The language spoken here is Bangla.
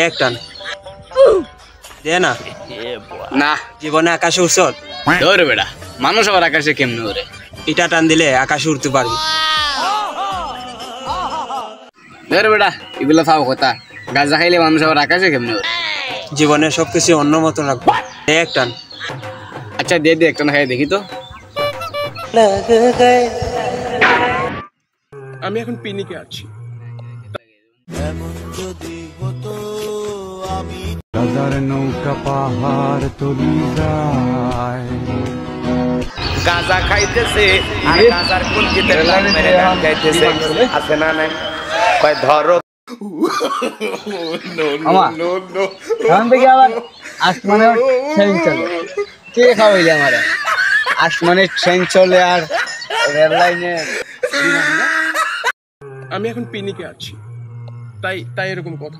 একটা দে না না জীবনে আকাশে উড়ছ ধরে বেড়া মানুষ আবার আকাশে কেমনে ওরে এটা টান দিলে আকাশে উঠতে পারবি ধরে বেড়া এগুলো ফাও কথা গাঁজা খাইলে মানুষ আবার আকাশে কেমনে ওরে জীবনে সবকিছু অন্য মতন রাখবো একটা আচ্ছা দে দে একটা খাই দেখি তো আমি এখন পিনিকে আছি রাজার নৌকা পাহাড় তলি যায় গাঁজা খাইতেছে আর গাঁজার কুলকিতে লাল মেরে গান গাইতেছে আছে না নাই কয় ধরো এখন থেকে আবার আসমানে ট্রেন চলে কে খাওয়াইলে আমার আসমানে ট্রেন চলে আর রেল লাইনে আমি এখন পিনিকে আছি তাই এরকম কথা